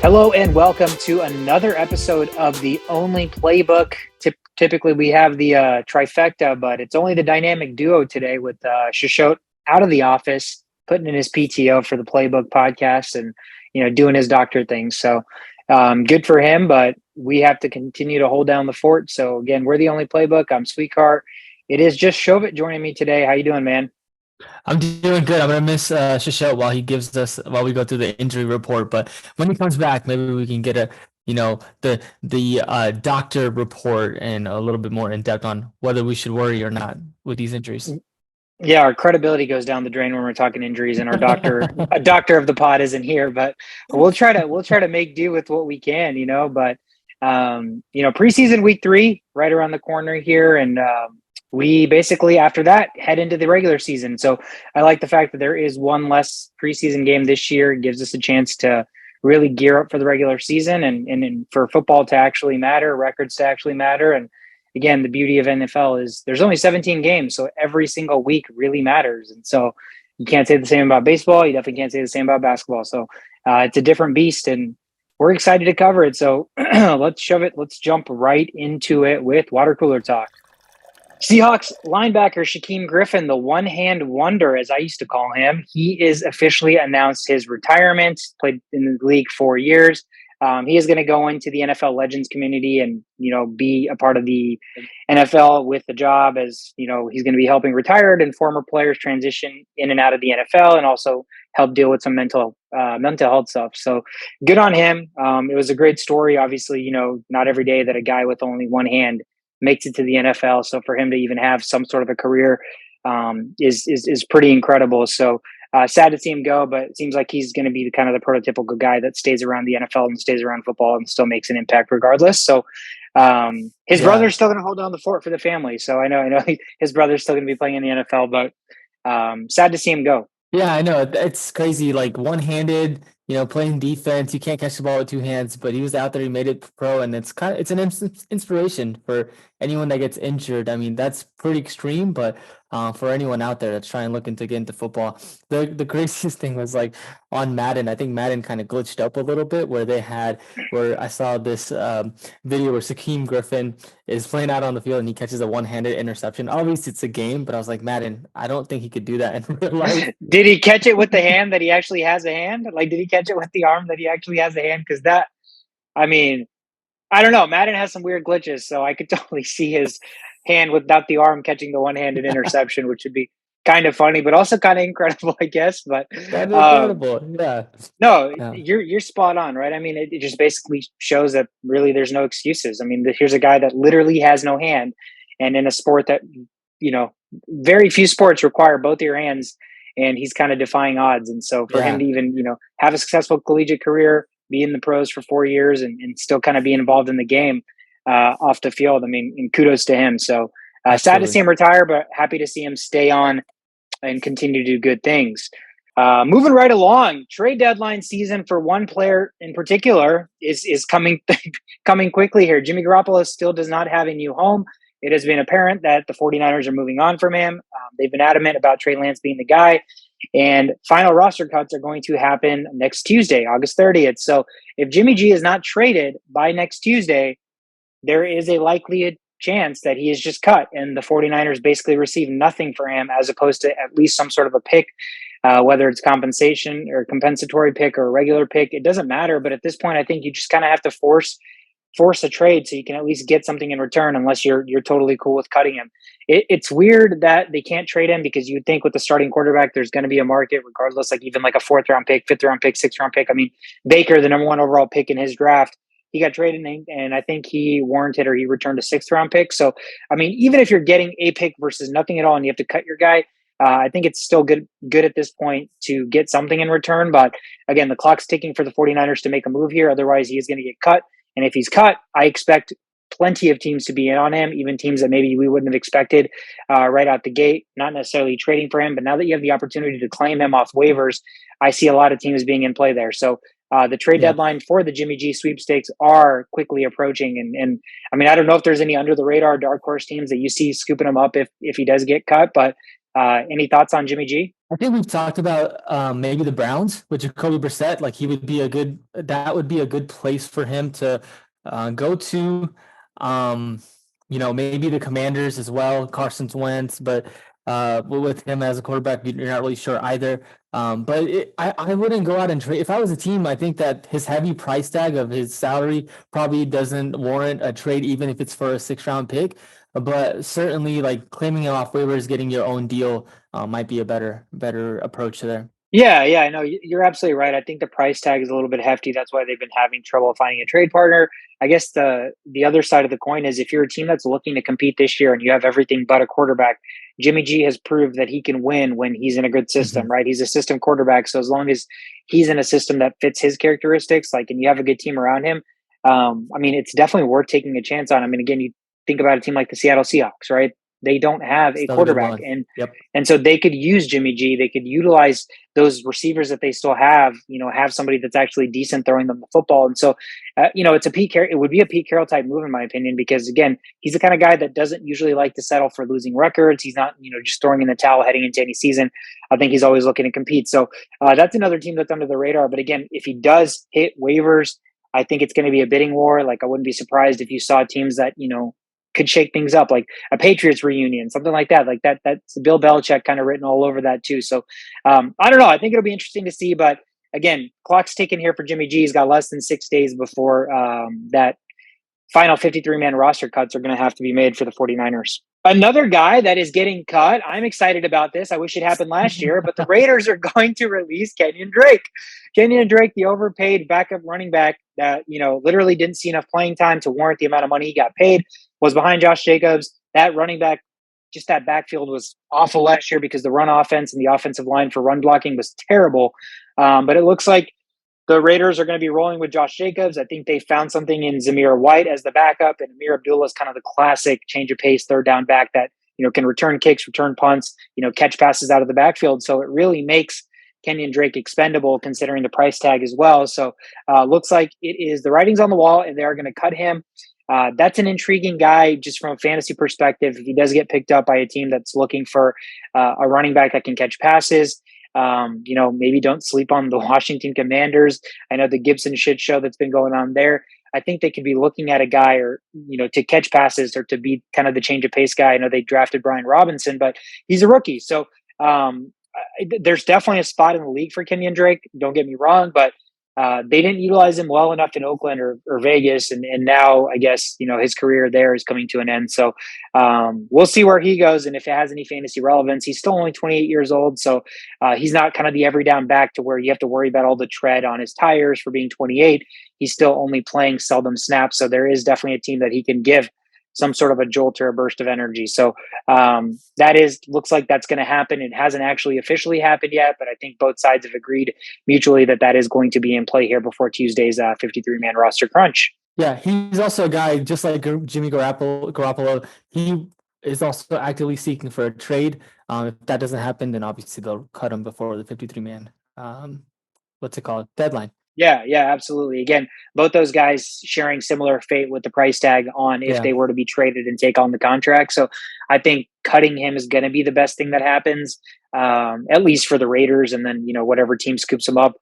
Hello and welcome to another episode of the Only Playbook. Typically we have the trifecta, but it's only the dynamic duo today with Shishot out of the office, putting in his PTO for the Playbook podcast and, doing his doctor thing. So good for him, but we have to continue to hold down the fort. So again, we're the Only Playbook. I'm Sweetheart. It is just Shovit joining me today. How you doing, man? I'm doing good. I'm gonna miss Shishel while we go through the injury report. But when he comes back, maybe we can get the doctor report and a little bit more in depth on whether we should worry or not with these injuries. Yeah, our credibility goes down the drain when we're talking injuries, and our a doctor of the pod isn't here. But we'll try to make do with what we can, But preseason week 3 right around the corner here, and we basically after that head into the regular season. So I like the fact that there is one less preseason game this year. It gives us a chance to really gear up for the regular season and for football to actually matter, records to actually matter, and again, the beauty of NFL is there's only 17 games, so every single week really matters. And so you can't say the same about baseball. You definitely can't say the same about basketball. So it's a different beast, and we're excited to cover it. So let's shove it. Let's jump right into it with water cooler talk. Seahawks linebacker Shaquem Griffin, the one-hand wonder, as I used to call him, he is officially announced his retirement, played in the league 4 years. He is going to go into the NFL Legends community and, be a part of the NFL with the job as, he's going to be helping retired and former players transition in and out of the NFL and also help deal with some mental health stuff. So good on him. It was a great story. Obviously, not every day that a guy with only one hand makes it to the NFL. So for him to even have some sort of a career is pretty incredible. So sad to see him go, but it seems like he's going to be the prototypical guy that stays around the NFL and stays around football and still makes an impact regardless. So his brother's still going to hold down the fort for the family. So I know his brother's still going to be playing in the NFL, but sad to see him go. Yeah, I know. It's crazy. Like one-handed, playing defense. You can't catch the ball with two hands, but he was out there. He made it pro, and it's an inspiration for anyone that gets injured. I mean, that's pretty extreme, but for anyone out there that's looking to get into football, the craziest thing was like on Madden. I think Madden kind of glitched up a little bit where I saw this video where Shaquem Griffin is playing out on the field and he catches a one-handed interception. Obviously, it's a game, but I was like, Madden, I don't think he could do that in real life. Did he catch it with the hand that he actually has a hand? Like, did he catch it with the arm that he actually has a hand? Because I don't know. Madden has some weird glitches, so I could totally see his hand without the arm catching the one-handed interception, which would be kind of funny, but also kind of incredible, I guess. But That's incredible. Yeah. no, Yeah. you're spot on, right? I mean, it just basically shows that really there's no excuses. I mean, here's a guy that literally has no hand, and in a sport that very few sports require both your hands, and he's kind of defying odds. And so for him to even have a successful collegiate career, be in the pros for 4 years, and still kind of be involved in the game off the field, I mean, and kudos to him. So sad to see him retire, but happy to see him stay on and continue to do good things. Moving right along, trade deadline season for one player in particular is coming coming quickly here. Jimmy Garoppolo still does not have a new home. It has been apparent that the 49ers are moving on from him. They've been adamant about Trey Lance being the guy. And final roster cuts are going to happen next Tuesday, August 30th. So if Jimmy G is not traded by next Tuesday, there is a likely chance that he is just cut and the 49ers basically receive nothing for him as opposed to at least some sort of a pick, whether it's compensation or compensatory pick or a regular pick. It doesn't matter. But at this point, I think you just kind of have to force a trade so you can at least get something in return unless you're totally cool with cutting him. It's weird that they can't trade him because you'd think with the starting quarterback, there's going to be a market regardless, like even like a 4th round pick, 5th round pick, 6th round pick. I mean, Baker, the number 1 overall pick in his draft, he got traded and I think he warranted or he returned a 6th round pick. So, I mean, even if you're getting a pick versus nothing at all and you have to cut your guy, I think it's still good at this point to get something in return. But again, the clock's ticking for the 49ers to make a move here. Otherwise, he is going to get cut. And if he's cut, I expect plenty of teams to be in on him, even teams that maybe we wouldn't have expected right out the gate, not necessarily trading for him. But now that you have the opportunity to claim him off waivers, I see a lot of teams being in play there. So the trade deadline for the Jimmy G sweepstakes are quickly approaching. And I mean, I don't know if there's any under the radar dark horse teams that you see scooping him up if he does get cut, but Any thoughts on Jimmy G? I think we've talked about maybe the Browns with Jacoby Brissett. Like that would be a good place for him to go to. Um, maybe the Commanders as well, Carson Wentz, but with him as a quarterback, you're not really sure either. I wouldn't go out and trade. If I was a team, I think that his heavy price tag of his salary probably doesn't warrant a trade, even if it's for a 6th-round pick. But certainly, like claiming him off waivers, getting your own deal might be a better approach there. Yeah, I know you're absolutely right. I think the price tag is a little bit hefty. That's why they've been having trouble finding a trade partner. I guess the other side of the coin is if you're a team that's looking to compete this year and you have everything but a quarterback, Jimmy G has proved that he can win when he's in a good system, right? He's a system quarterback. So as long as he's in a system that fits his characteristics, like, and you have a good team around him, I mean, it's definitely worth taking a chance on. I mean, again, you think about a team like the Seattle Seahawks, right? They don't have a quarterback, and so they could use Jimmy G. They could utilize those receivers that they still have. Have somebody that's actually decent throwing them the football. And so, it's it would be a Pete Carroll type move in my opinion, because again, he's the kind of guy that doesn't usually like to settle for losing records. He's not, just throwing in the towel heading into any season. I think he's always looking to compete. So that's another team that's under the radar. But again, if he does hit waivers, I think it's going to be a bidding war. Like, I wouldn't be surprised if you saw teams that could shake things up, like a Patriots reunion, something like that. Like that's Bill Belichick kind of written all over that too. So I don't know. I think it'll be interesting to see. But again, clock's ticking here for Jimmy G. He's got less than 6 days before that final 53-man roster cuts are going to have to be made for the 49ers. Another guy that is getting cut, I'm excited about this. I wish it happened last year, but the Raiders are going to release Kenyan Drake. Kenyan Drake, the overpaid backup running back that, literally didn't see enough playing time to warrant the amount of money he got paid, was behind Josh Jacobs. That running back, just that backfield was awful last year because the run offense and the offensive line for run blocking was terrible. But it looks like the Raiders are going to be rolling with Josh Jacobs. I think they found something in Zamir White as the backup, and Amir Abdullah is kind of the classic change of pace third down back that can return kicks, return punts, catch passes out of the backfield. So it really makes Kenyan Drake expendable considering the price tag as well. So looks like it is the writing's on the wall, and they are going to cut him. That's an intriguing guy just from a fantasy perspective. If he does get picked up by a team that's looking for a running back that can catch passes. Maybe don't sleep on the Washington Commanders. I know the Gibson shit show that's been going on there. I think they could be looking at a guy or, to catch passes or to be kind of the change of pace guy. I know they drafted Brian Robinson, but he's a rookie. So there's definitely a spot in the league for Kenyan Drake. Don't get me wrong, but they didn't utilize him well enough in Oakland or Vegas. And now I guess, his career there is coming to an end. So we'll see where he goes. And if it has any fantasy relevance, he's still only 28 years old. So he's not kind of the every down back to where you have to worry about all the tread on his tires for being 28. He's still only playing seldom snaps. So there is definitely a team that he can give some sort of a jolt or a burst of energy. So looks like that's going to happen. It hasn't actually officially happened yet, but I think both sides have agreed mutually that is going to be in play here before Tuesday's 53-man roster crunch. Yeah, he's also a guy just like Jimmy Garoppolo. He is also actively seeking for a trade. If that doesn't happen, then obviously they'll cut him before the 53-man. Deadline. Yeah, absolutely. Again, both those guys sharing similar fate with the price tag on if they were to be traded and take on the contract. So I think cutting him is going to be the best thing that happens, at least for the Raiders. And then, whatever team scoops him up,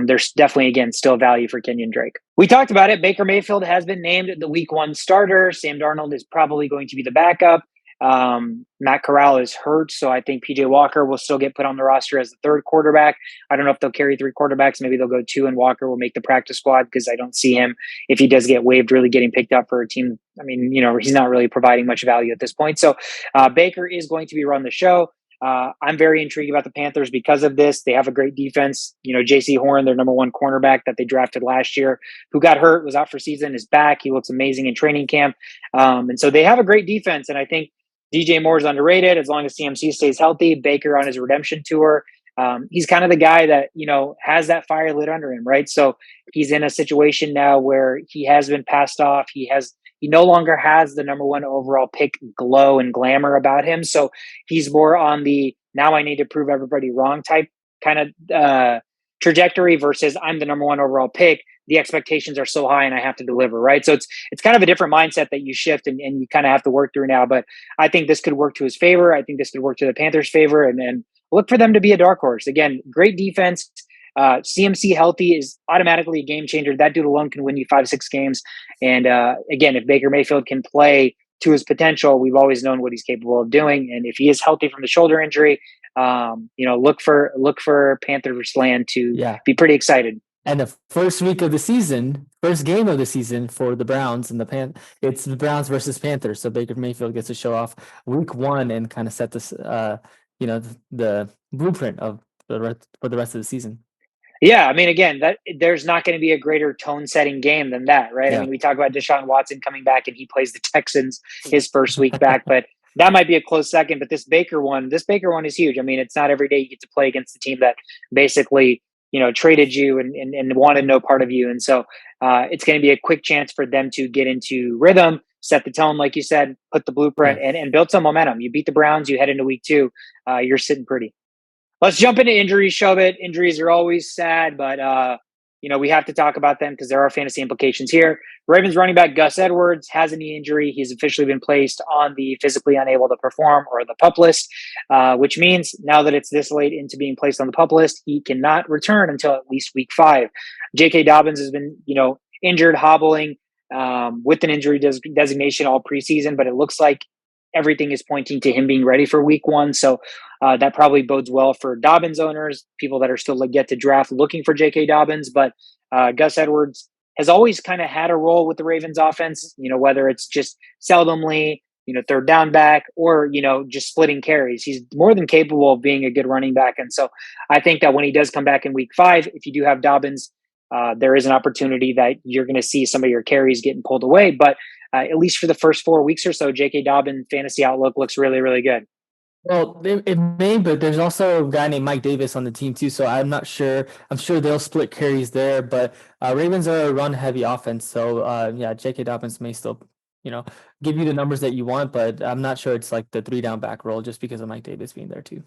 there's definitely, again, still value for Kenyan Drake. We talked about it. Baker Mayfield has been named the week 1 starter. Sam Darnold is probably going to be the backup. Matt Corral is hurt, so I think PJ Walker will still get put on the roster as the third quarterback. I don't know if they'll carry 3 quarterbacks. Maybe they'll go 2 and Walker will make the practice squad, because I don't see him, if he does get waived, really getting picked up for a team. I mean, he's not really providing much value at this point. So Baker is going to be run the show. I'm very intrigued about the Panthers because of this. They have a great defense. J.C. Horn, their number 1 cornerback that they drafted last year, who got hurt, was out for season, is back. He looks amazing in training camp. And so they have a great defense. And I think DJ Moore is underrated as long as CMC stays healthy. Baker on his redemption tour. He's kind of the guy that, has that fire lit under him, right? So he's in a situation now where he has been passed off. He no longer has the number 1 overall pick glow and glamour about him. So he's more on the now I need to prove everybody wrong type kind of trajectory versus I'm the number 1 overall pick. the expectations are so high and I have to deliver, right? So it's kind of a different mindset that you shift and you kind of have to work through now. But I think this could work to his favor. I think this could work to the Panthers' favor, and look for them to be a dark horse. Again, great defense. CMC healthy is automatically a game changer. That dude alone can win you 5-6 games. And again, if Baker Mayfield can play to his potential, we've always known what he's capable of doing. And if he is healthy from the shoulder injury, look for Panthers land to be pretty excited. And the first week of the season, first game of the season for the Browns and it's the Browns versus Panthers. So Baker Mayfield gets to show off week 1 and kind of set this, the blueprint for the rest of the season. Yeah, I mean, again, that there's not going to be a greater tone-setting game than that, right? Yeah. I mean, we talk about Deshaun Watson coming back and he plays the Texans his first week back, but that might be a close second. But this Baker one is huge. I mean, it's not every day you get to play against the team that basically, traded you and wanted no part of you. And so it's going to be a quick chance for them to get into rhythm, set the tone, like you said, put the blueprint and build some momentum. You beat the Browns, you head into week 2, you're sitting pretty. Let's jump into injuries, Shobit. Injuries are always sad, but we have to talk about them because there are fantasy implications here. Ravens running back Gus Edwards has a knee injury. He's officially been placed on the physically unable to perform or the PUP list, which means now that it's this late into being placed on the PUP list, he cannot return until at least week 5. J.K. Dobbins has been, injured, hobbling with an injury designation all preseason, but it looks like everything is pointing to him being ready for week 1. So that probably bodes well for Dobbins owners, people that are still yet to draft looking for J.K. Dobbins. But Gus Edwards has always kind of had a role with the Ravens offense, whether it's just seldomly, third down back or, just splitting carries. He's more than capable of being a good running back. And so I think that when he does come back in week 5, if you do have Dobbins, there is an opportunity that you're going to see some of your carries getting pulled away. But at least for the first 4 weeks or so, J.K. Dobbins fantasy outlook looks really, really good. Well, it may, but there's also a guy named Mike Davis on the team too, so I'm not sure. I'm sure they'll split carries there, but Ravens are a run-heavy offense, so J.K. Dobbins may still, give you the numbers that you want, but I'm not sure it's like the 3-down back role just because of Mike Davis being there too.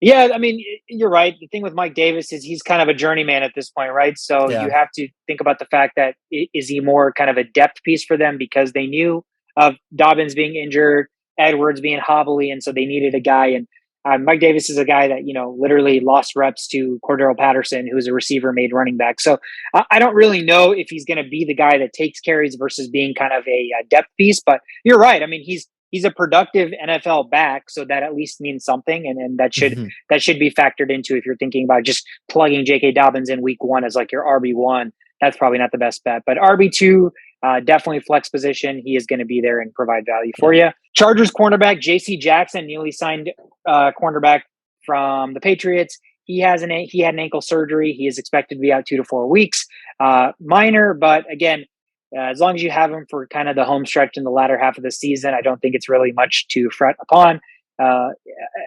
Yeah, I mean, you're right. The thing with Mike Davis is he's kind of a journeyman at this point, right? So you have to think about the fact that is he more kind of a depth piece for them because they knew of Dobbins being injured, Edwards being hobbly, and so they needed a guy. And Mike Davis is a guy that, literally lost reps to Cordero Patterson, who's a receiver made running back. So I don't really know if he's going to be the guy that takes carries versus being kind of a depth piece. But you're right. I mean, he's a productive NFL back, so that at least means something, and that should be factored into if you're thinking about just plugging J.K. Dobbins in week 1 as like your RB1. That's probably not the best bet, but RB2, definitely flex position. He is going to be there and provide value for you. Chargers cornerback J.C. Jackson, newly signed cornerback from the Patriots. He had an ankle surgery. He is expected to be out 2 to 4 weeks. Minor, but again, as long as you have him for kind of the home stretch in the latter half of the season, I don't think it's really much to fret upon.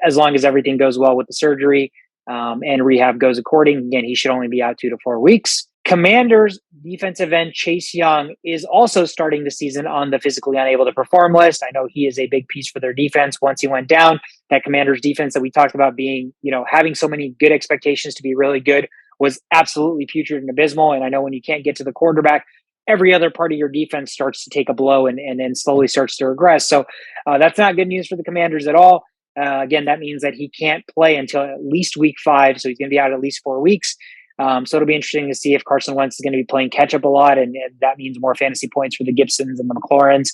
As long as everything goes well with the surgery and rehab goes according. Again, he should only be out 2 to 4 weeks. Commanders defensive end Chase Young is also starting the season on the physically unable to perform list. I know he is a big piece for their defense. Once he went down, that Commanders defense that we talked about being, having so many good expectations to be really good was absolutely putrid and abysmal. And I know when you can't get to the quarterback, every other part of your defense starts to take a blow and then slowly starts to regress. So that's not good news for the Commanders at all. Again, that means that he can't play until at least week 5. So he's going to be out at least 4 weeks. So it'll be interesting to see if Carson Wentz is going to be playing catch up a lot. And that means more fantasy points for the Gibsons and the McLaurins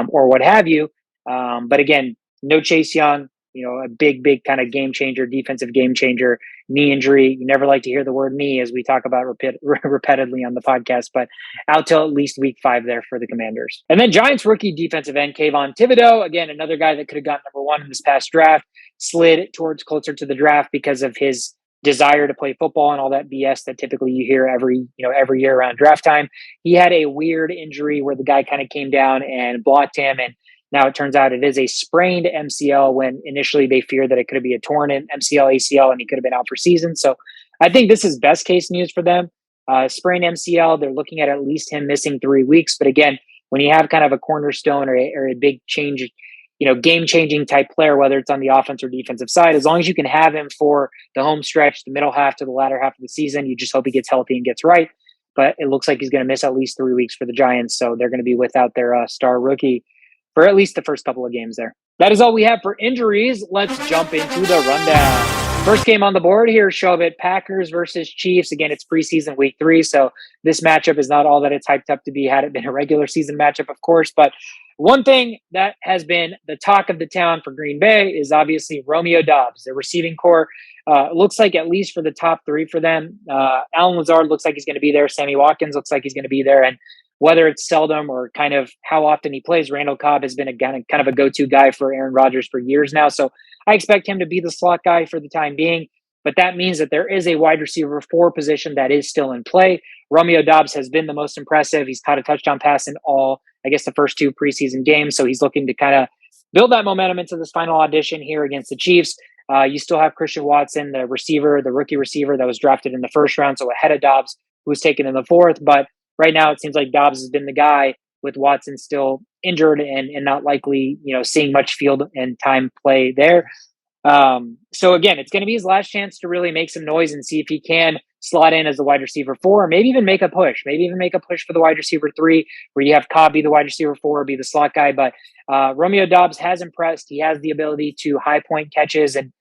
or what have you. But again, no Chase Young, a big kind of game changer, defensive game changer, knee injury. You never like to hear the word knee as we talk about repeatedly on the podcast, but out till at least week 5 there for the Commanders. And then Giants rookie defensive end Kayvon Thibodeaux, again, another guy that could have gotten number 1 in this past draft, slid towards closer to the draft because of his desire to play football and all that BS that typically you hear every year around draft time. He had a weird injury where the guy kind of came down and blocked him, and now it turns out it is a sprained MCL when initially they feared that it could be a torn MCL, ACL, and he could have been out for season. So I think this is best case news for them. Sprained MCL, they're looking at least him missing 3 weeks. But again, when you have kind of a cornerstone or a big change, game-changing type player, whether it's on the offense or defensive side, as long as you can have him for the home stretch, the middle half to the latter half of the season, you just hope he gets healthy and gets right. but it looks like he's going to miss at least 3 weeks for the Giants. So they're going to be without their star rookie for at least the first couple of games there. That is all we have for injuries. Let's jump into the rundown. First game on the board here, Shovit, Packers versus Chiefs. Again, it's preseason week 3, so this matchup is not all that it's hyped up to be had it been a regular season matchup, of course. But one thing that has been the talk of the town for Green Bay is obviously Romeo Doubs. Their receiving core looks like, at least for the top 3 for them, Alan Lazard looks like he's going to be there. Sammy Watkins looks like he's going to be there. And whether it's seldom or kind of how often he plays, Randall Cobb has been kind of a go-to guy for Aaron Rodgers for years now. So I expect him to be the slot guy for the time being. But that means that there is a wide receiver 4 position that is still in play. Romeo Doubs has been the most impressive. He's caught a touchdown pass in all, I guess, the first 2 preseason games. So he's looking to kind of build that momentum into this final audition here against the Chiefs. You still have Christian Watson, the rookie receiver that was drafted in the first round, so ahead of Doubs, who was taken in the 4th. But right now, it seems like Doubs has been the guy, with Watson still injured and not likely, seeing much field and time play there. So again, it's going to be his last chance to really make some noise and see if he can slot in as the wide receiver 4, or maybe even make a push. Maybe even make a push for the wide receiver 3, where you have Cobb be the wide receiver 4, be the slot guy. But Romeo Doubs has impressed. He has the ability to high point catches and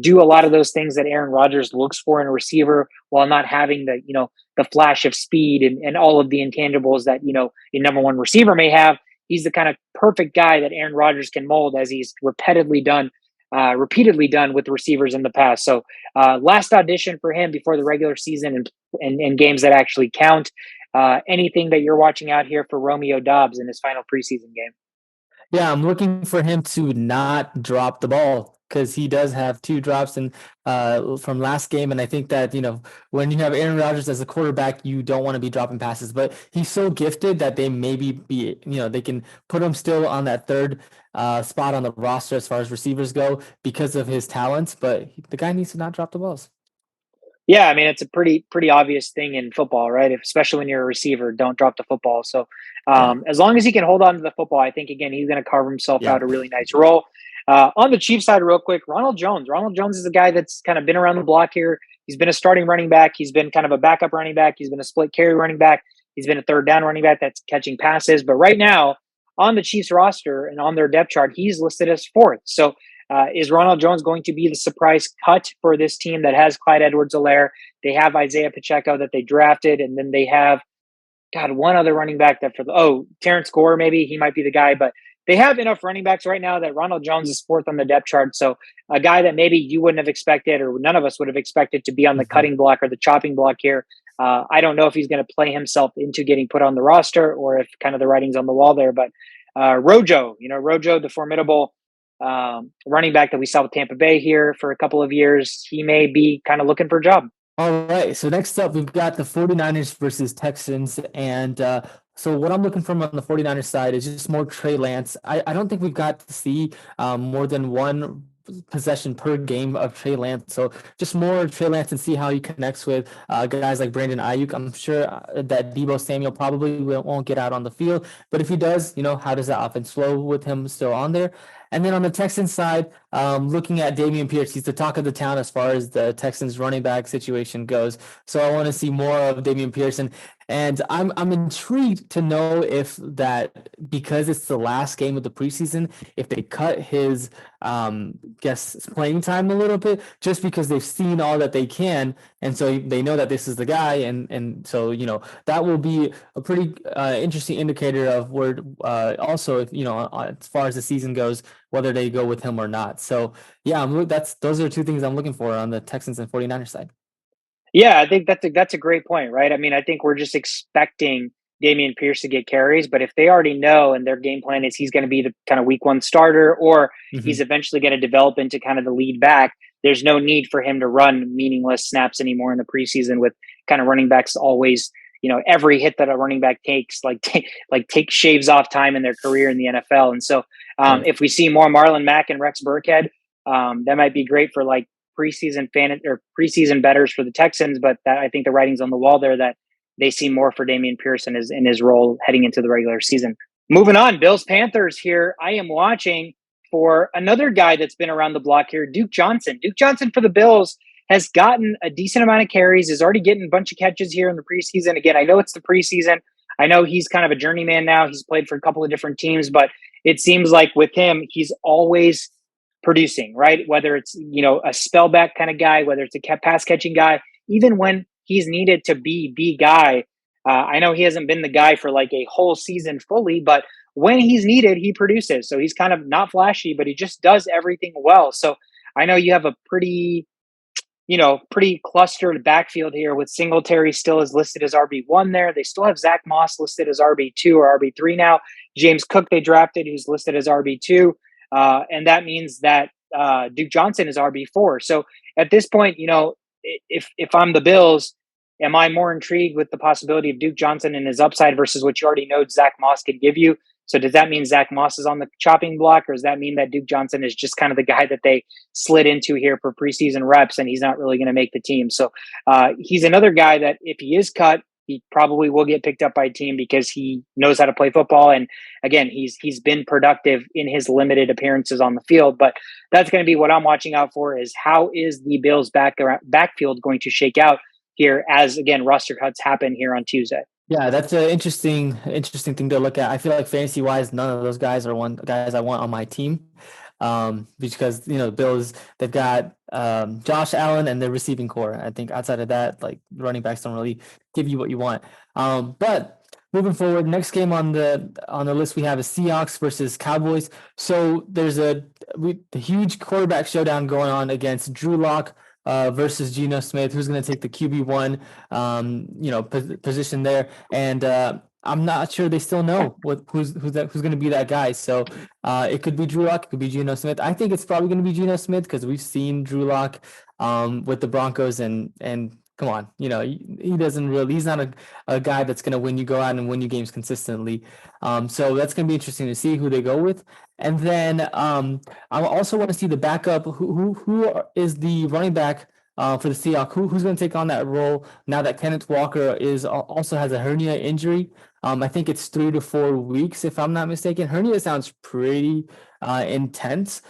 do a lot of those things that Aaron Rodgers looks for in a receiver, while not having the flash of speed and all of the intangibles that, a number 1 receiver may have. He's the kind of perfect guy that Aaron Rodgers can mold, as he's repeatedly done with receivers in the past. So last audition for him before the regular season and games that actually count. Anything that you're watching out here for Romeo Doubs in his final preseason game? Yeah, I'm looking for him to not drop the ball, because he does have 2 drops from last game. And I think that, when you have Aaron Rodgers as a quarterback, you don't want to be dropping passes. But he's so gifted that they maybe they can put him still on that 3rd spot on the roster as far as receivers go because of his talents. But the guy needs to not drop the balls. Yeah, I mean, it's a pretty obvious thing in football, right? Especially when you're a receiver, don't drop the football. So as long as he can hold on to the football, I think, again, he's going to carve himself out a really nice role. On the Chiefs side, real quick, Ronald Jones. Ronald Jones is a guy that's kind of been around the block here. He's been a starting running back. He's been kind of a backup running back. He's been a split carry running back. He's been a 3rd down running back that's catching passes. But right now, on the Chiefs roster and on their depth chart, he's listed as 4th. So is Ronald Jones going to be the surprise cut for this team that has Clyde Edwards-Helaire? They have Isaiah Pacheco that they drafted, and then they have, one other running back Terrence Gore, maybe he might be the guy, but they have enough running backs right now that Ronald Jones is 4th on the depth chart. So a guy that maybe you wouldn't have expected, or none of us would have expected to be on the cutting block or the chopping block here. I don't know if he's going to play himself into getting put on the roster, or if kind of the writing's on the wall there. But Rojo, the formidable running back that we saw with Tampa Bay here for a couple of years, he may be kind of looking for a job. All right. So next up, we've got the 49ers versus Texans. And so what I'm looking for on the 49ers side is just more Trey Lance. I don't think we've got to see more than 1 possession per game of Trey Lance. So just more Trey Lance and see how he connects with guys like Brandon Ayuk. I'm sure that Deebo Samuel probably won't get out on the field. But if he does, how does the offense flow with him still on there? And then on the Texans side, looking at Dameon Pierce, he's the talk of the town as far as the Texans running back situation goes. So I want to see more of Dameon Pierce. And I'm intrigued to know if that, because it's the last game of the preseason, if they cut his playing time a little bit, just because they've seen all that they can, and so they know that this is the guy, and so that will be a pretty interesting indicator of where also, if as far as the season goes, whether they go with him or not. So yeah, those are 2 things I'm looking for on the Texans and 49ers side. Yeah, I think that's a great point, right? I mean, I think we're just expecting Dameon Pierce to get carries, but if they already know and their game plan is he's going to be the kind of week 1 starter, or he's eventually going to develop into kind of the lead back, there's no need for him to run meaningless snaps anymore in the preseason, with kind of running backs always, every hit that a running back takes, shaves off time in their career in the NFL. And so if we see more Marlon Mack and Rex Burkhead, that might be great for preseason bettors for the Texans, but I think the writing's on the wall there that they see more for Dameon Pierce in his role heading into the regular season. Moving on, Bills Panthers here. I am watching for another guy that's been around the block here, Duke Johnson. Duke Johnson for the Bills has gotten a decent amount of carries, is already getting a bunch of catches here in the preseason. Again, I know it's the preseason. I know he's kind of a journeyman now. He's played for a couple of different teams, but it seems like with him, he's always producing, right? Whether it's, a spellback kind of guy, whether it's a pass catching guy, even when he's needed to be the guy. I know he hasn't been the guy for like a whole season fully, but when he's needed, he produces. So he's kind of not flashy, but he just does everything well. So I know you have a pretty clustered backfield here with Singletary still is listed as RB1 there. They still have Zach Moss listed as RB2 or RB3 now. James Cook they drafted, who's listed as RB2. And that means that Duke Johnson is RB4. So at this point, if I'm the Bills, am I more intrigued with the possibility of Duke Johnson and his upside versus what you already know Zach Moss could give you? So does that mean Zach Moss is on the chopping block, or does that mean that Duke Johnson is just kind of the guy that they slid into here for preseason reps and he's not really going to make the team? So he's another guy that if he is cut, he probably will get picked up by a team because he knows how to play football. And again, he's been productive in his limited appearances on the field. But that's going to be what I'm watching out for, is how is the Bills backfield going to shake out here as, again, roster cuts happen here on Tuesday. Yeah, that's an interesting thing to look at. I feel like fantasy wise, none of those guys are guys I want on my team. Because the Bills, they've got Josh Allen and their receiving core. I think outside of that, like running backs don't really give you what you want. But moving forward, next game on the list we have is Seahawks versus Cowboys. So there's a huge quarterback showdown going on against Drew Lock versus Geno Smith, who's going to take the QB1 position there. And I'm not sure they still know who's going to be that guy. So it could be Drew Lock, it could be Geno Smith. I think it's probably going to be Geno Smith because we've seen Drew Lock with the Broncos and come on, he doesn't really, he's not a guy that's going to go out and win you games consistently. So that's going to be interesting to see who they go with. And then I also want to see the backup. Who is the running back for the Seahawks? Who's going to take on that role now that Kenneth Walker also has a hernia injury? I think it's 3 to 4 weeks, if I'm not mistaken. Hernia sounds pretty intense.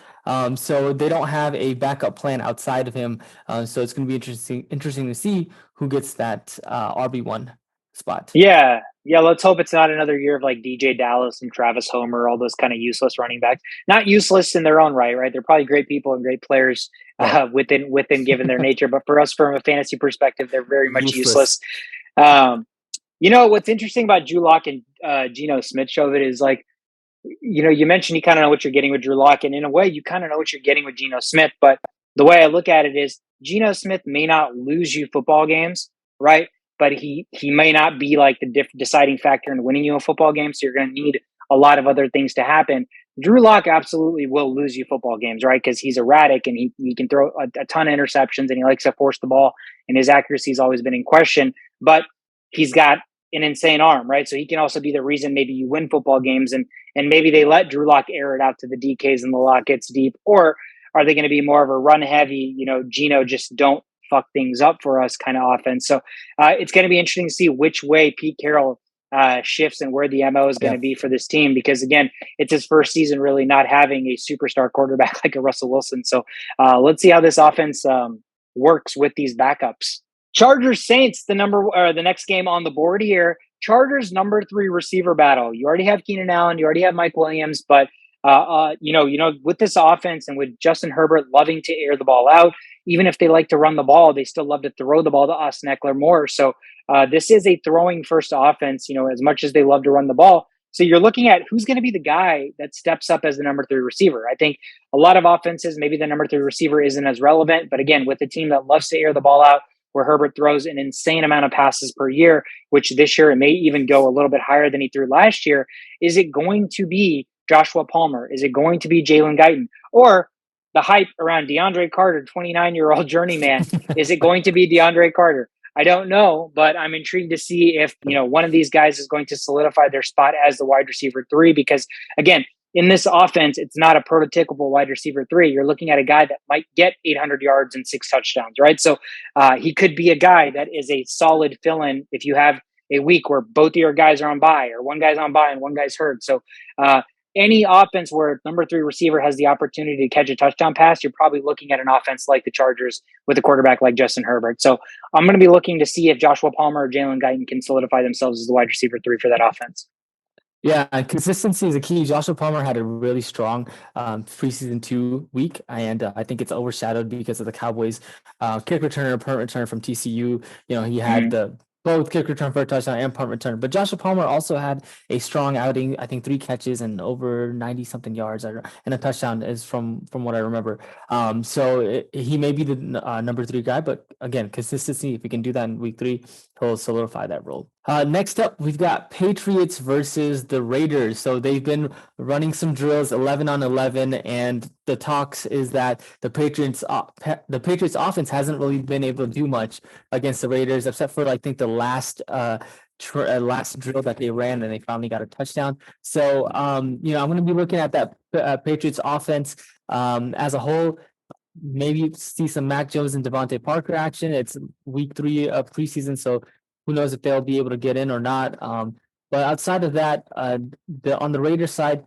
So they don't have a backup plan outside of him. So it's going to be interesting to see who gets that RB1 spot. Yeah. Let's hope it's not another year of like DJ Dallas and Travis Homer, all those kind of useless running backs. Not useless in their own right? They're probably great people and great players within given their nature. But for us, from a fantasy perspective, they're very much useless. What's interesting about Drew Lock and Geno Smith show of it is like, you mentioned you kind of know what you're getting with Drew Lock, and in a way, you kind of know what you're getting with Geno Smith. But the way I look at it is Geno Smith may not lose you football games, right? But he may not be like the deciding factor in winning you a football game. So you're going to need a lot of other things to happen. Drew Lock absolutely will lose you football games, right? Because he's erratic and he can throw a ton of interceptions and he likes to force the ball and his accuracy has always been in question. But he's got an insane arm, right? So he can also be the reason maybe you win football games and maybe they let Drew Lock air it out to the DKs and the lock gets deep. Or are they going to be more of a run heavy, Geno just don't fuck things up for us kind of offense. So it's going to be interesting to see which way Pete Carroll shifts and where the MO is going to be for this team, because again, it's his first season really not having a superstar quarterback like a Russell Wilson. So let's see how this offense works with these backups. Chargers Saints, the next game on the board here. Chargers number 3 receiver battle. You already have Keenan Allen, you already have Mike Williams, but with this offense and with Justin Herbert loving to air the ball out, even if they like to run the ball, they still love to throw the ball to Austin Eckler more. So this is a throwing first offense, as much as they love to run the ball. So you're looking at who's going to be the guy that steps up as the number 3 receiver. I think a lot of offenses, maybe the number 3 receiver isn't as relevant, but again, with a team that loves to air the ball out, where Herbert throws an insane amount of passes per year, which this year it may even go a little bit higher than he threw last year, is it going to be Joshua Palmer? Is it going to be Jalen Guyton? Or the hype around DeAndre Carter, 29-year-old journeyman, is it going to be DeAndre Carter? I don't know, but I'm intrigued to see if, one of these guys is going to solidify their spot as the wide receiver 3, because again, in this offense, it's not a prototypical wide receiver 3. You're looking at a guy that might get 800 yards and 6 touchdowns, right? So he could be a guy that is a solid fill-in if you have a week where both of your guys are on bye or one guy's on bye and one guy's hurt. So any offense where number 3 receiver has the opportunity to catch a touchdown pass, you're probably looking at an offense like the Chargers with a quarterback like Justin Herbert. So I'm going to be looking to see if Joshua Palmer or Jalen Guyton can solidify themselves as the wide receiver 3 for that offense. Yeah, and consistency is a key. Joshua Palmer had a really strong preseason 2 week, and I think it's overshadowed because of the Cowboys kick returner, punt return from TCU. He had the both kick return for a touchdown and punt return. But Joshua Palmer also had a strong outing. I think 3 catches and over 90 something yards, and a touchdown is from what I remember. So he may be the number 3 guy, but again, consistency. If he can do that in week 3, he'll solidify that role. Next up, we've got Patriots versus the Raiders. So they've been running some drills 11 on 11, and the talks is that the Patriots offense hasn't really been able to do much against the Raiders, except for I think the last drill that they ran, and they finally got a touchdown. So I'm going to be looking at that Patriots offense as a whole. Maybe see some Mac Jones and Devontae Parker action. It's week 3 of preseason, so who knows if they'll be able to get in or not. But outside of that, on the Raiders side,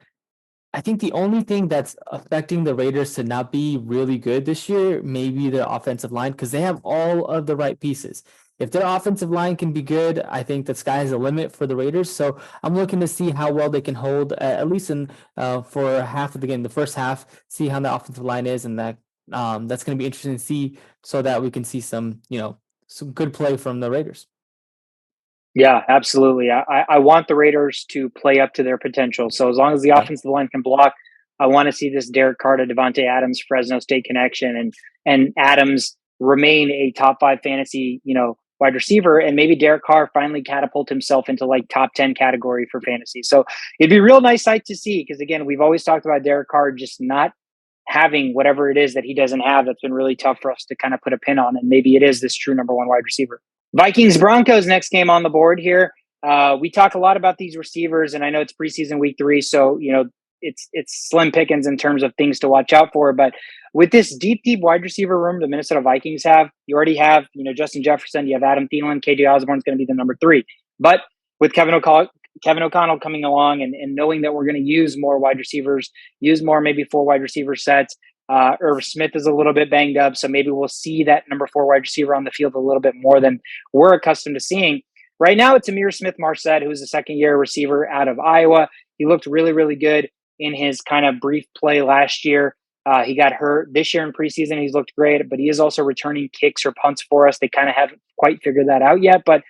I think the only thing that's affecting the Raiders to not be really good this year may be their offensive line, because they have all of the right pieces. If their offensive line can be good, I think the sky is the limit for the Raiders. So I'm looking to see how well they can hold, at least for half of the game, the first half, see how the offensive line is, and that's going to be interesting to see, so that we can see some good play from the Raiders. Yeah, absolutely. I want the Raiders to play up to their potential. So as long as the offensive line can block, I want to see this Derek Carr to Devontae Adams Fresno State connection, and Adams remain a top 5 fantasy, wide receiver, and maybe Derek Carr finally catapult himself into like top 10 category for fantasy. So it'd be a real nice sight to see, because again, we've always talked about Derek Carr just not having whatever it is that he doesn't have. That's been really tough for us to kind of put a pin on, and maybe it is this true number 1 wide receiver. Vikings Broncos next game on the board here. We talk a lot about these receivers, and I know it's preseason week 3, so it's slim pickings in terms of things to watch out for. But with this deep wide receiver room the Minnesota Vikings have, you already have Justin Jefferson, you have Adam Thielen, KJ Osborne's going to be the number 3. But with Kevin O'Connell coming along, and knowing that we're going to use more wide receivers, use more maybe 4 wide receiver sets. Irv Smith is a little bit banged up, so maybe we'll see that number 4 wide receiver on the field a little bit more than we're accustomed to seeing. Right now, it's Amir Smith-Marset, who's a second-year receiver out of Iowa. He looked really, really good in his kind of brief play last year. He got hurt this year in preseason. He's looked great, but he is also returning kicks or punts for us. They kind of haven't quite figured that out yet. But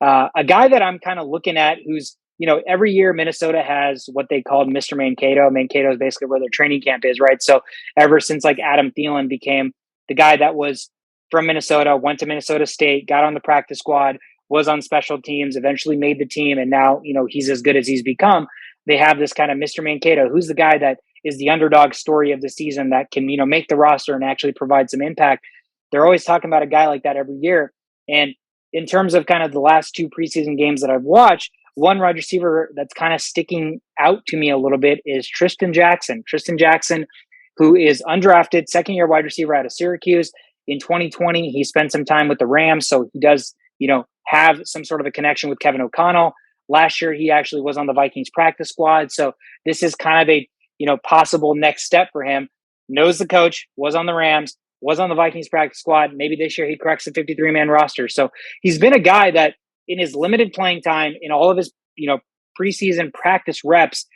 a guy that I'm kind of looking at who's, every year Minnesota has what they called Mr. Mankato. Mankato is basically where their training camp is, right? So ever since like Adam Thielen became the guy that was from Minnesota, went to Minnesota State, got on the practice squad, was on special teams, eventually made the team, and now, he's as good as he's become. They have this kind of Mr. Mankato, who's the guy that is the underdog story of the season that can, make the roster and actually provide some impact. They're always talking about a guy like that every year. And in terms of kind of the last 2 preseason games that I've watched, one wide receiver that's kind of sticking out to me a little bit is Tristan Jackson. Tristan Jackson, who is undrafted, second-year wide receiver out of Syracuse. In 2020, he spent some time with the Rams, so he does, have some sort of a connection with Kevin O'Connell. Last year, he actually was on the Vikings practice squad, so this is kind of a, possible next step for him. Knows the coach, was on the Rams, was on the Vikings practice squad. Maybe this year he cracks the 53-man roster. So he's been a guy that in his limited playing time, in all of his, preseason practice reps,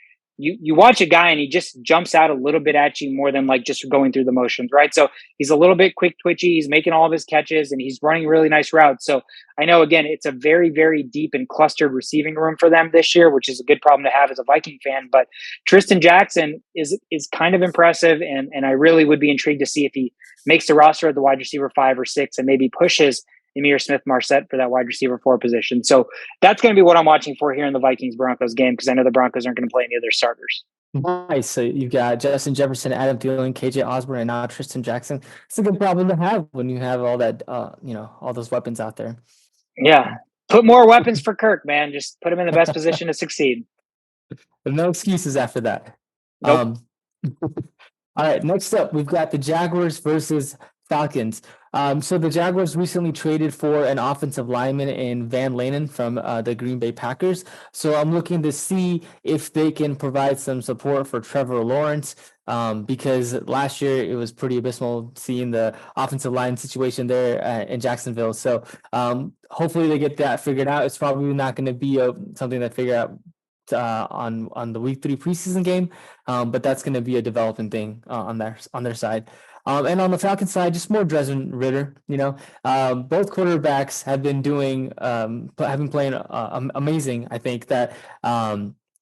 you watch a guy and he just jumps out a little bit at you more than like just going through the motions, right? So he's a little bit quick twitchy. He's making all of his catches and he's running really nice routes. So I know, again, it's a very, very deep and clustered receiving room for them this year, which is a good problem to have as a Viking fan. But Tristan Jackson is kind of impressive. And I really would be intrigued to see if he makes the roster at the wide receiver 5 or 6 and maybe pushes Amir Smith-Marset for that wide receiver 4 position. So that's going to be what I'm watching for here in the Vikings-Broncos game, because I know the Broncos aren't going to play any of their starters. Nice. So you've got Justin Jefferson, Adam Thielen, KJ Osborne, and now Tristan Jackson. It's a good problem to have when you have all that, all those weapons out there. Yeah. Put more weapons for Kirk, man. Just put him in the best position to succeed. No excuses after that. Nope. All right. Next up, we've got the Jaguars versus Falcons. So the Jaguars recently traded for an offensive lineman in Van Lanen from the Green Bay Packers. So I'm looking to see if they can provide some support for Trevor Lawrence, because last year it was pretty abysmal seeing the offensive line situation there in Jacksonville. So hopefully they get that figured out. It's probably not going to be something that figure out on the week 3 preseason game, but that's going to be a developing thing on their side. And on the Falcons side, just more Desmond Ritter. Both quarterbacks have been playing amazing. I think that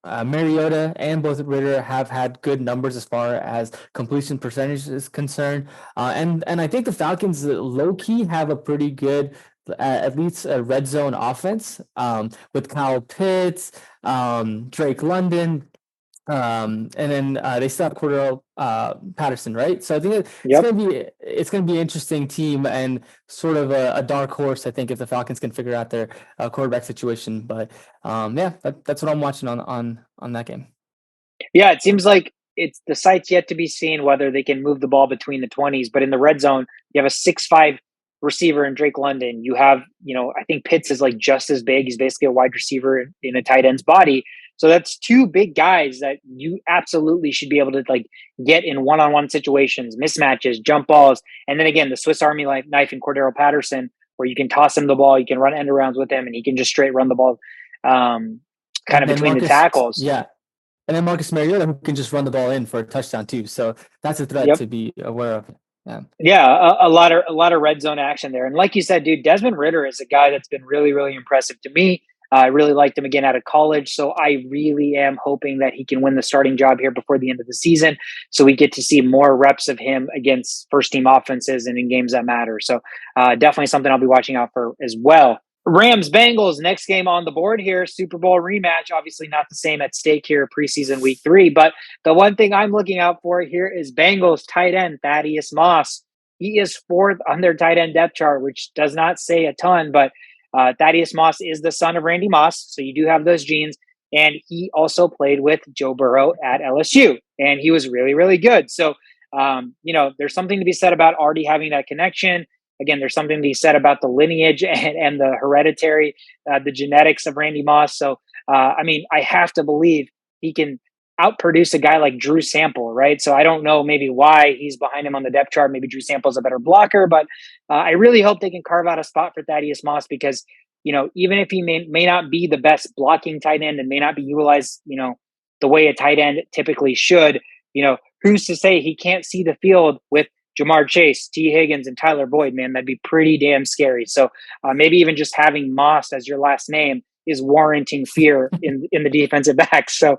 Mariota and both Ritter have had good numbers as far as completion percentage is concerned, and I think the Falcons low key have a pretty good, at least a red zone offense, with Kyle Pitts, Drake London. And then they still have Cordell Patterson, right? So I think Yep. it's gonna be an interesting team and sort of a dark horse. I think if the Falcons can figure out their quarterback situation, but yeah, that's what I'm watching on that game. Yeah, it seems like it's the site's yet to be seen whether they can move the ball between the 20s. But in the red zone, you have a 6'5" receiver in Drake London. You have, I think Pitts is like just as big. He's basically a wide receiver in a tight end's body. So that's two big guys that you absolutely should be able to like get in one-on-one situations, mismatches, jump balls, and then again the Swiss Army knife in Cordero Patterson, where you can toss him the ball, you can run end arounds with him, and he can just straight run the ball, kind And of then between the tackles. yeah, and then Marcus Mariota, who can just run the ball in for a touchdown too. So that's a threat Yep. to be aware of. Yeah. Yeah, a lot of red zone action there. And like you said, dude, Desmond Ritter is a guy that's been really, really impressive to me. I really liked him again out of college. So I really am hoping that he can win the starting job here before the end of the season. So we get to see more reps of him against first team offenses and in games that matter. So definitely something I'll be watching out for as well. Rams Bengals, next game on the board here, Super Bowl rematch. Obviously not the same at stake here, preseason week 3. But the one thing I'm looking out for here is Bengals tight end Thaddeus Moss. He is 4th on their tight end depth chart, which does not say a ton, but Thaddeus Moss is the son of Randy Moss, so you do have those genes. And he also played with Joe Burrow at LSU, and he was really, really good. So, there's something to be said about already having that connection. Again, there's something to be said about the lineage and the hereditary, the genetics of Randy Moss. So, I have to believe he can outproduce a guy like Drew Sample, right? So I don't know maybe why he's behind him on the depth chart. Maybe Drew Sample's a better blocker, but I really hope they can carve out a spot for Thaddeus Moss because, even if he may not be the best blocking tight end and may not be utilized, the way a tight end typically should, who's to say he can't see the field with Jamar Chase, T. Higgins, and Tyler Boyd, man, that'd be pretty damn scary. So maybe even just having Moss as your last name is warranting fear in the defensive back. So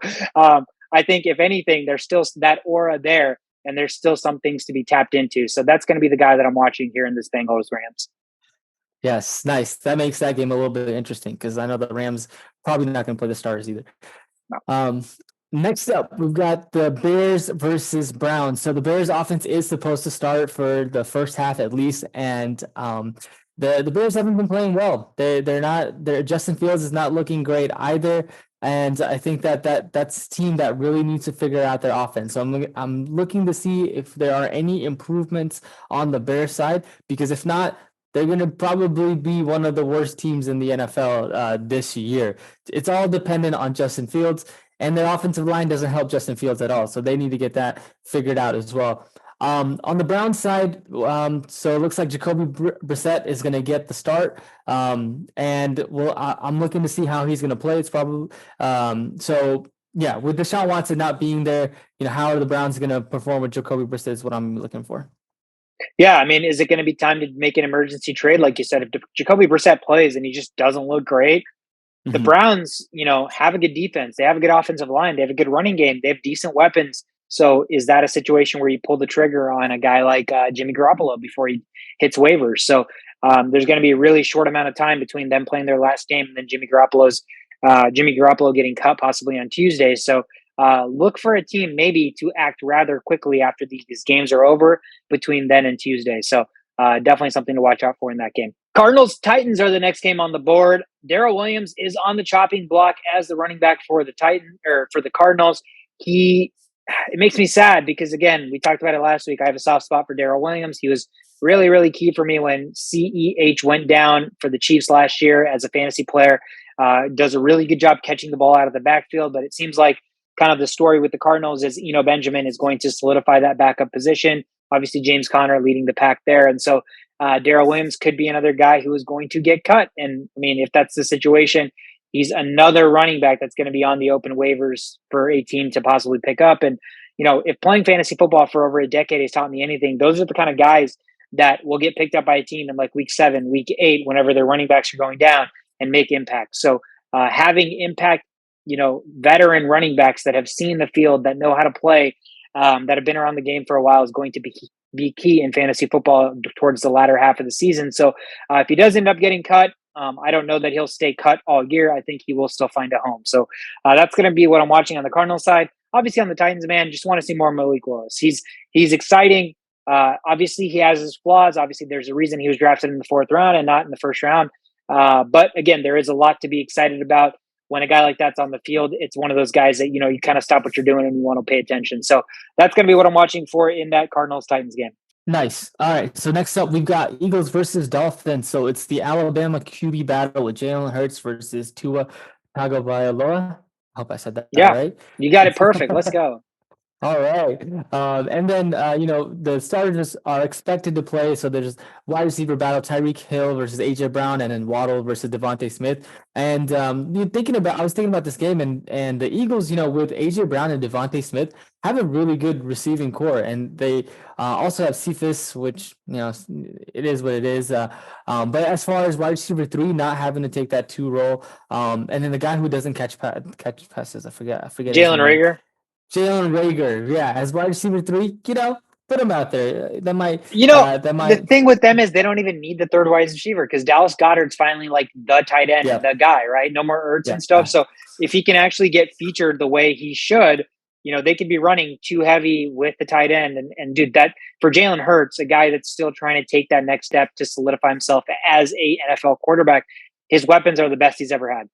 I think if anything, there's still that aura there and there's still some things to be tapped into. So that's going to be the guy that I'm watching here in this Bengals Rams. Yes, nice. That makes that game a little bit interesting because I know the Rams probably not going to play the Stars either. No. Next up, we've got the Bears versus Browns. So the Bears offense is supposed to start for the first half at least, and the Bears haven't been playing well. They're not. Justin Fields is not looking great either, and I think that's a team that really needs to figure out their offense. So I'm looking to see if there are any improvements on the Bears side, because if not, they're going to probably be one of the worst teams in the NFL this year. It's all dependent on Justin Fields. And their offensive line doesn't help Justin Fields at all. So they need to get that figured out as well. On the Browns side, so it looks like Jacoby Brissett is going to get the start. I'm looking to see how he's going to play. It's probably yeah, with Deshaun Watson not being there, how are the Browns going to perform with Jacoby Brissett is what I'm looking for. Yeah, is it going to be time to make an emergency trade? Like you said, if Jacoby Brissett plays and he just doesn't look great, the Browns, have a good defense. They have a good offensive line. They have a good running game. They have decent weapons. So is that a situation where you pull the trigger on a guy like Jimmy Garoppolo before he hits waivers? So there's going to be a really short amount of time between them playing their last game and then Jimmy Garoppolo getting cut possibly on Tuesday. So look for a team maybe to act rather quickly after these games are over between then and Tuesday. So definitely something to watch out for in that game. Cardinals Titans are the next game on the board. Darrell Williams is on the chopping block as the running back for the Cardinals. It makes me sad because again, we talked about it last week. I have a soft spot for Darrell Williams. He was really, really key for me when CEH went down for the Chiefs last year as a fantasy player. Does a really good job catching the ball out of the backfield, but it seems like kind of the story with the Cardinals is Eno Benjamin is going to solidify that backup position. Obviously, James Conner leading the pack there. And so Darrell Williams could be another guy who is going to get cut. And I mean, if that's the situation, he's another running back that's going to be on the open waivers for a team to possibly pick up. And, if playing fantasy football for over a decade has taught me anything, those are the kind of guys that will get picked up by a team in like week 7, week 8, whenever their running backs are going down and make impact. So having impact, veteran running backs that have seen the field, that know how to play, that have been around the game for a while is going to be key in fantasy football towards the latter half of the season. So if he does end up getting cut, I don't know that he'll stay cut all year. I think he will still find a home. So that's going to be what I'm watching on the Cardinals side. Obviously on the Titans, man, just want to see more Malik Willis. He's exciting. Obviously he has his flaws. Obviously there's a reason he was drafted in the 4th round and not in the 1st round. But again, there is a lot to be excited about. When a guy like that's on the field, it's one of those guys that, you kind of stop what you're doing and you want to pay attention. So that's going to be what I'm watching for in that Cardinals-Titans game. Nice. All right. So next up, we've got Eagles versus Dolphins. So it's the Alabama QB battle with Jalen Hurts versus Tua Tagovailoa. I hope I said that right. You got it perfect. Let's go. All right. And then, the starters are expected to play. So there's wide receiver battle, Tyreek Hill versus AJ Brown, and then Waddle versus Devontae Smith. And I was thinking about this game, and the Eagles, with AJ Brown and Devontae Smith, have a really good receiving core. And they also have Cephas, which, it is what it is. But as far as wide receiver 3, not having to take that 2 role. And then the guy who doesn't catch passes, I forget. Jalen Reagor. Jalen Reagor, yeah, as wide receiver 3, put him out there. That might. The thing with them is they don't even need the 3rd wide receiver because Dallas Goedert's finally like the tight end, the guy, right? No more Ertz and stuff. So if he can actually get featured the way he should, they could be running too heavy with the tight end. And dude, that for Jalen Hurts, a guy that's still trying to take that next step to solidify himself as a NFL quarterback, his weapons are the best he's ever had.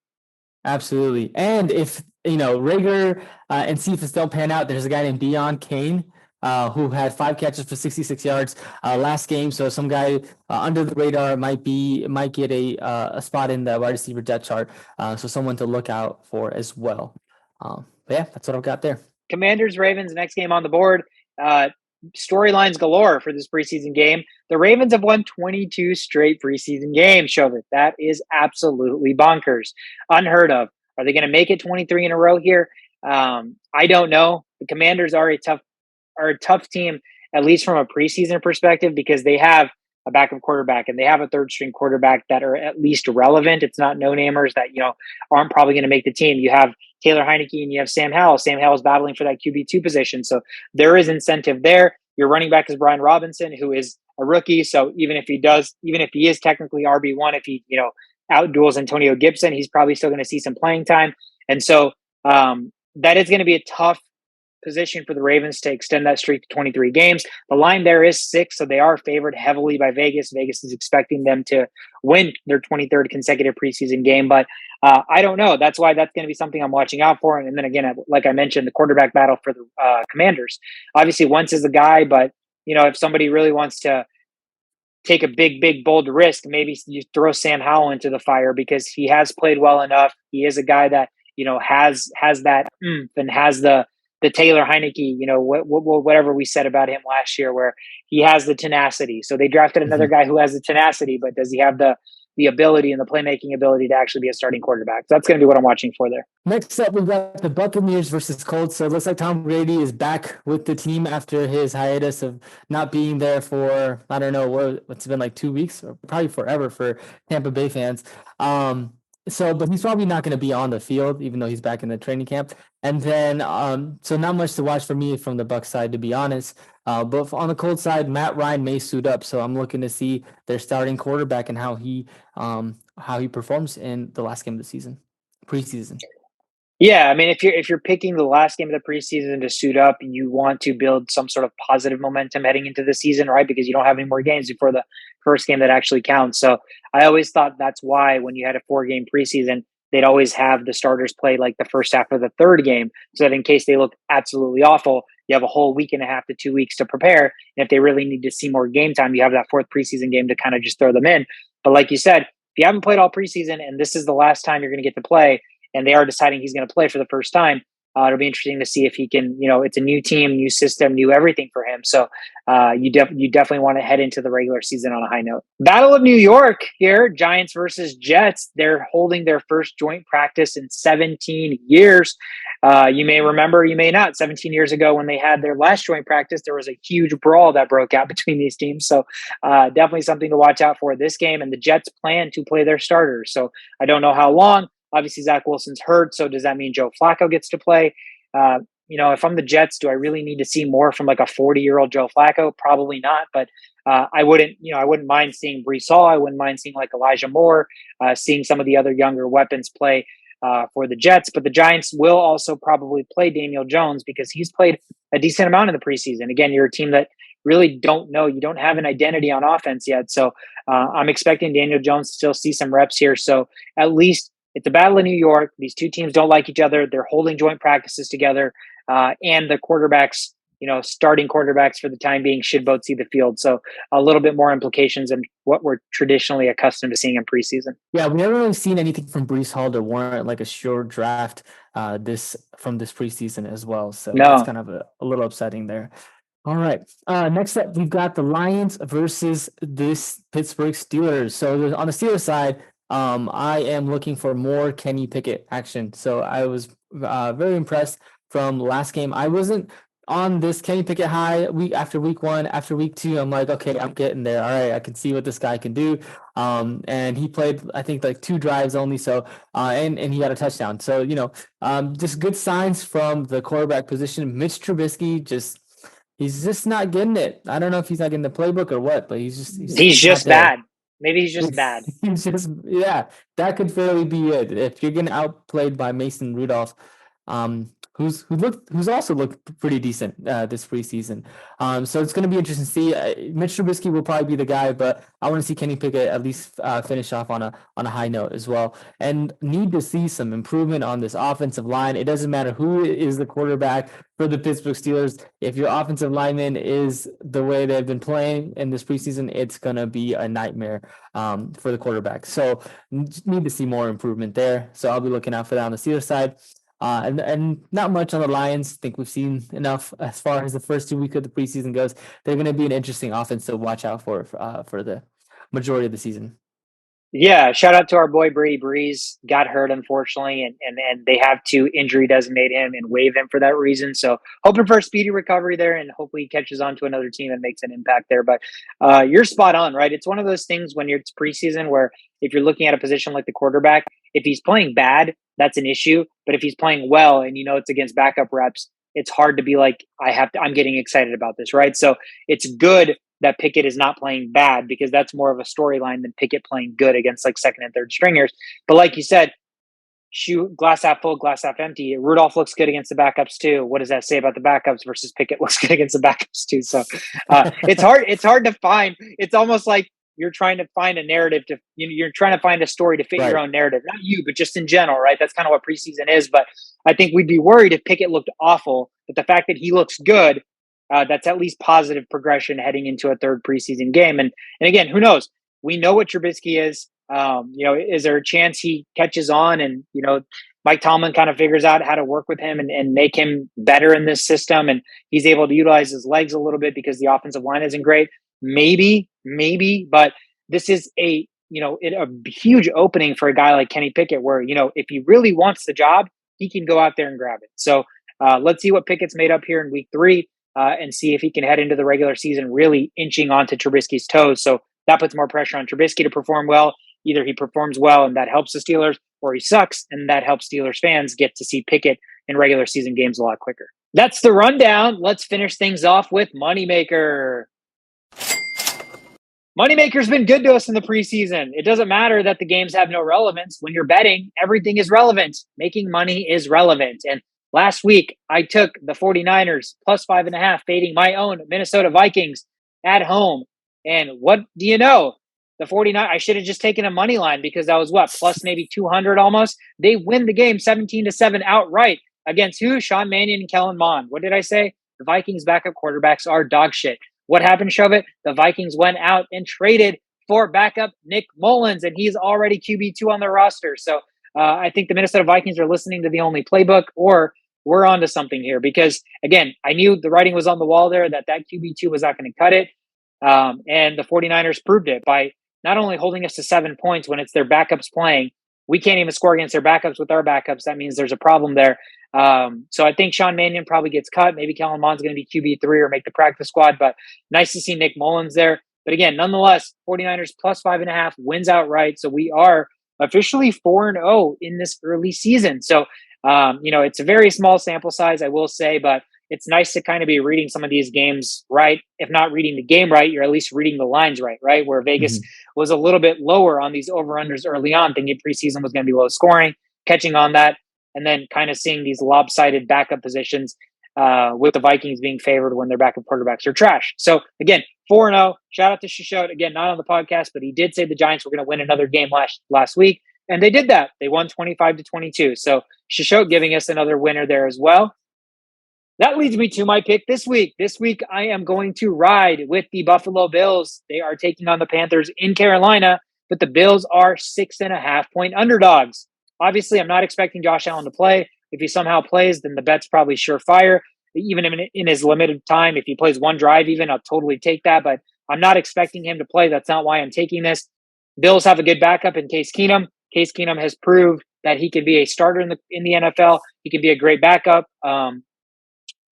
Absolutely. And if, Reagor and Cephas don't pan out, there's a guy named Deion Kane who had 5 catches for 66 yards last game. So some guy under the radar might get a spot in the wide receiver depth chart. So someone to look out for as well. But yeah, that's what I've got there. Commanders, Ravens, next game on the board. Storylines galore for this preseason game. The Ravens have won 22 straight preseason games. Show that is absolutely bonkers. Unheard of. Are they going to make it 23 in a row here? I don't know. The Commanders are a tough team, at least from a preseason perspective, because they have a backup quarterback and they have a 3rd string quarterback that are at least relevant. It's not no-namers that, aren't probably going to make the team. You have Taylor Heineke and you have Sam Howell. Sam Howell is battling for that QB2 position. So there is incentive there. Your running back is Brian Robinson, who is a rookie. So even if he is technically RB1, if he, outduels Antonio Gibson, he's probably still going to see some playing time. And so that is going to be a tough position for the Ravens to extend that streak to 23 games. The line there is 6, so they are favored heavily by Vegas. Vegas is expecting them to win their 23rd consecutive preseason game, but I don't know. That's why that's going to be something I'm watching out for. And then again, like I mentioned, the quarterback battle for the Commanders. Obviously, Wentz is the guy, but if somebody really wants to take a big, bold risk, maybe you throw Sam Howell into the fire because he has played well enough. He is a guy that has that and has the Taylor Heineke, whatever we said about him last year, where he has the tenacity. So they drafted another guy who has the tenacity, but does he have the ability and the playmaking ability to actually be a starting quarterback? So that's going to be what I'm watching for there. Next up, we've got the Buccaneers versus Colts. So it looks like Tom Brady is back with the team after his hiatus of not being there for, I don't know, what's been like 2 weeks or probably forever for Tampa Bay fans. But he's probably not going to be on the field, even though he's back in the training camp. And then, so not much to watch for me from the Bucs side, to be honest. But on the Colts side, Matt Ryan may suit up. So I'm looking to see their starting quarterback and how he performs in the last game of the season, preseason. Yeah, I mean, if you're picking the last game of the preseason to suit up, you want to build some sort of positive momentum heading into the season, right? Because you don't have any more games before the first game that actually counts. So I always thought that's why when you had a 4-game preseason, they'd always have the starters play like the first half of the 3rd game, so that in case they look absolutely awful, you have a whole week and a half to 2 weeks to prepare. And if they really need to see more game time, you have that fourth preseason game to kind of just throw them in. But like you said, if you haven't played all preseason and this is the last time you're going to get to play, and they are deciding he's going to play for the first time, it'll be interesting to see if he can, it's a new team, new system, new everything for him. So you definitely want to head into the regular season on a high note. Battle of New York here, Giants versus Jets. They're holding their first joint practice in 17 years. You may remember, you may not. 17 years ago when they had their last joint practice, there was a huge brawl that broke out between these teams. So definitely something to watch out for this game. And the Jets plan to play their starters. So I don't know how long. Obviously, Zach Wilson's hurt, so does that mean Joe Flacco gets to play? If I'm the Jets, do I really need to see more from like a 40-year-old Joe Flacco? Probably not, but I wouldn't mind seeing Breece Hall. I wouldn't mind seeing like Elijah Moore, seeing some of the other younger weapons play for the Jets. But the Giants will also probably play Daniel Jones because he's played a decent amount in the preseason. Again, you're a team that really don't know. You don't have an identity on offense yet. So I'm expecting Daniel Jones to still see some reps here. So at least it's a battle in New York. These two teams don't like each other. They're holding joint practices together. And the quarterbacks, starting quarterbacks for the time being should both see the field. So a little bit more implications than what we're traditionally accustomed to seeing in preseason. Yeah, we've never really seen anything from Breece Hall to warrant like a sure draft this preseason as well. So that's kind of a little upsetting there. All right. Next up, we've got the Lions versus this Pittsburgh Steelers. So on the Steelers side, I am looking for more Kenny Pickett action. So I was very impressed from last game. I wasn't on this Kenny Pickett high week 1, after week 2. I'm like, okay, I'm getting there. All right, I can see what this guy can do. And he played, I think, like 2 drives only. So and he got a touchdown. So just good signs from the quarterback position. Mitch Trubisky he's just not getting it. I don't know if he's not getting the playbook or what, but he's just bad. Maybe he's just bad. That could fairly be it. If you're getting outplayed by Mason Rudolph, who's also looked pretty decent this preseason. So it's going to be interesting to see. Mitch Trubisky will probably be the guy, but I want to see Kenny Pickett at least finish off on a high note as well. And need to see some improvement on this offensive line. It doesn't matter who is the quarterback for the Pittsburgh Steelers. If your offensive lineman is the way they've been playing in this preseason, it's going to be a nightmare for the quarterback. So need to see more improvement there. So I'll be looking out for that on the Steelers side. And not much on the Lions. I think we've seen enough as far as the first 2 weeks of the preseason goes. They're going to be an interesting offense to watch out for the majority of the season. Yeah, shout out to our boy Brady Breeze. Got hurt, unfortunately, and they have to injury designate him and waive him for that reason. So hoping for a speedy recovery there, and hopefully he catches on to another team and makes an impact there. But you're spot on, right? It's one of those things when it's preseason where if you're looking at a position like the quarterback, if he's playing bad, that's an issue. But if he's playing well and it's against backup reps, it's hard to be like, I'm getting excited about this, right? So it's good that Pickett is not playing bad because that's more of a storyline than Pickett playing good against like second and third stringers. But like you said, glass half full, glass half empty. Rudolph looks good against the backups too. What does that say about the backups versus Pickett looks good against the backups too? So it's hard to find. It's almost like you're trying to find a narrative you're trying to find a story to fit your own narrative. Not you, but just in general, right? That's kind of what preseason is. But I think we'd be worried if Pickett looked awful, but the fact that he looks good, that's at least positive progression heading into a third preseason game. And again, who knows? We know what Trubisky is. Is there a chance he catches on and, Mike Tomlin kind of figures out how to work with him and make him better in this system. And he's able to utilize his legs a little bit because the offensive line isn't great. Maybe, but this is a huge opening for a guy like Kenny Pickett where, if he really wants the job, he can go out there and grab it. So let's see what Pickett's made up here in week 3 and see if he can head into the regular season really inching onto Trubisky's toes. So that puts more pressure on Trubisky to perform well. Either he performs well and that helps the Steelers, or he sucks and that helps Steelers fans get to see Pickett in regular season games a lot quicker. That's the rundown. Let's finish things off with Moneymaker. Moneymaker's been good to us in the preseason. It doesn't matter that the games have no relevance. When you're betting, everything is relevant. Making money is relevant. And last week, I took the 49ers plus 5.5, fading my own Minnesota Vikings at home. And what do you know? The 49ers, I should have just taken a money line because that was plus maybe 200 almost. They win the game 17-7 outright against who? Sean Mannion and Kellen Mond. What did I say? the Vikings backup quarterbacks are dog shit. What happened, Shovit? The Vikings went out and traded for backup Nick Mullins, and he's already QB2 on their roster. So I think the Minnesota Vikings are listening to the only playbook, or we're onto something here. Because, again, I knew the writing was on the wall there that QB2 was not going to cut it. And the 49ers proved it by not only holding us to 7 points when it's their backups playing. We can't even score against their backups with our backups. That means there's a problem there. So I think Sean Mannion probably gets cut. Maybe Kellen Mond's going to be QB3 or make the practice squad. But nice to see Nick Mullins there. But again, nonetheless, 49ers plus 5.5 wins outright. So we are officially 4-0 in this early season. So, it's a very small sample size, I will say, but it's nice to kind of be reading some of these games right. If not reading the game right, you're at least reading the lines right? Where Vegas was a little bit lower on these over-unders early on, thinking preseason was going to be low scoring, catching on that, and then kind of seeing these lopsided backup positions with the Vikings being favored when their backup quarterbacks are trash. So, again, 4-0. Shout out to Shishot. Again, not on the podcast, but he did say the Giants were going to win another game last week, and they did that. They won 25-22. So, Shishot giving us another winner there as well. That leads me to my pick this week. This week, I am going to ride with the Buffalo Bills. They are taking on the Panthers in Carolina, but the Bills are 6.5-point underdogs. Obviously, I'm not expecting Josh Allen to play. If he somehow plays, then the bet's probably surefire. Even in his limited time, if he plays one drive even, I'll totally take that. But I'm not expecting him to play. That's not why I'm taking this. Bills have a good backup in Case Keenum. Case Keenum has proved that he can be a starter in the NFL. He can be a great backup.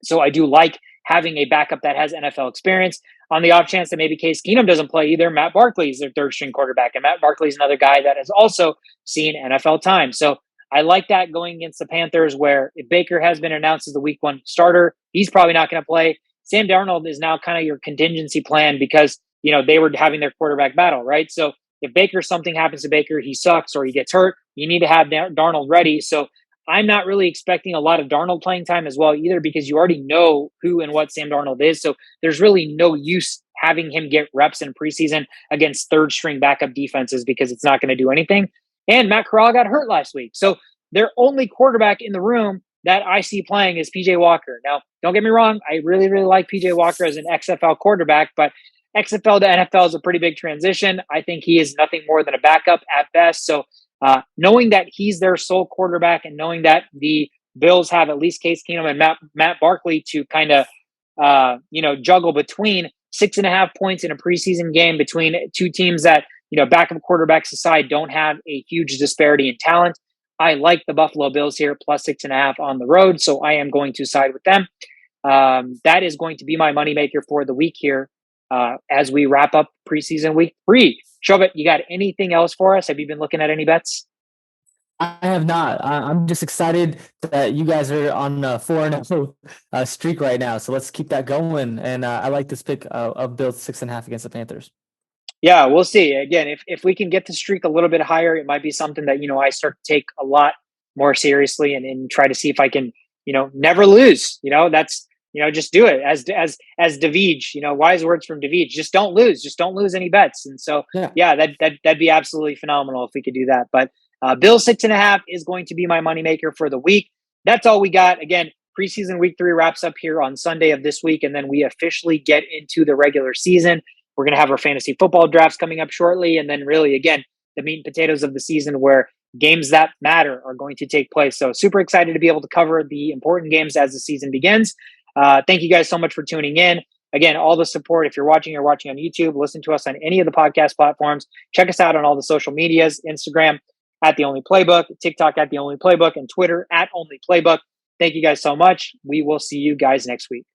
So I do like having a backup that has NFL experience. On the off chance that maybe Case Keenum doesn't play either, Matt Barkley is their third string quarterback. And Matt Barkley is another guy that has also seen NFL time. So I like that going against the Panthers, where if Baker has been announced as the week 1 starter, he's probably not going to play. Sam Darnold is now kind of your contingency plan because, they were having their quarterback battle, right? So if something happens to Baker, he sucks or he gets hurt, you need to have Darnold ready. So I'm not really expecting a lot of Darnold playing time as well either, because you already know who and what Sam Darnold is. So there's really no use having him get reps in preseason against third string backup defenses, because it's not going to do anything. And Matt Corral got hurt last week. So their only quarterback in the room that I see playing is PJ Walker. Now, don't get me wrong. I really, really like PJ Walker as an XFL quarterback, but XFL to NFL is a pretty big transition. I think he is nothing more than a backup at best. So knowing that he's their sole quarterback, and knowing that the Bills have at least Case Keenum and Matt Barkley to kind of, juggle between 6.5 points in a preseason game between two teams that, backup quarterbacks aside, don't have a huge disparity in talent. I like the Buffalo Bills here, plus 6.5 on the road. So I am going to side with them. That is going to be my moneymaker for the week here as we wrap up preseason week 3. Shobit, you got anything else for us? Have you been looking at any bets? I have not. I'm just excited that you guys are on a 4-0 streak right now. So let's keep that going. And I like this pick of Bills 6.5 against the Panthers. Yeah, we'll see. Again, if we can get the streak a little bit higher, it might be something that, I start to take a lot more seriously and try to see if I can, never lose. That's, just do it as David, wise words from David. Just don't lose. Just don't lose any bets. And so, yeah, that'd be absolutely phenomenal if we could do that. But Bills 6.5 is going to be my moneymaker for the week. That's all we got. Again, preseason week 3 wraps up here on Sunday of this week, and then we officially get into the regular season. We're going to have our fantasy football drafts coming up shortly, and then really, again, the meat and potatoes of the season where games that matter are going to take place. So super excited to be able to cover the important games as the season begins. Thank you guys so much for tuning in. Again, all the support. If you're watching on YouTube, listen to us on any of the podcast platforms. Check us out on all the social medias, Instagram at The Only Playbook, TikTok at The Only Playbook, and Twitter at Only Playbook. Thank you guys so much. We will see you guys next week.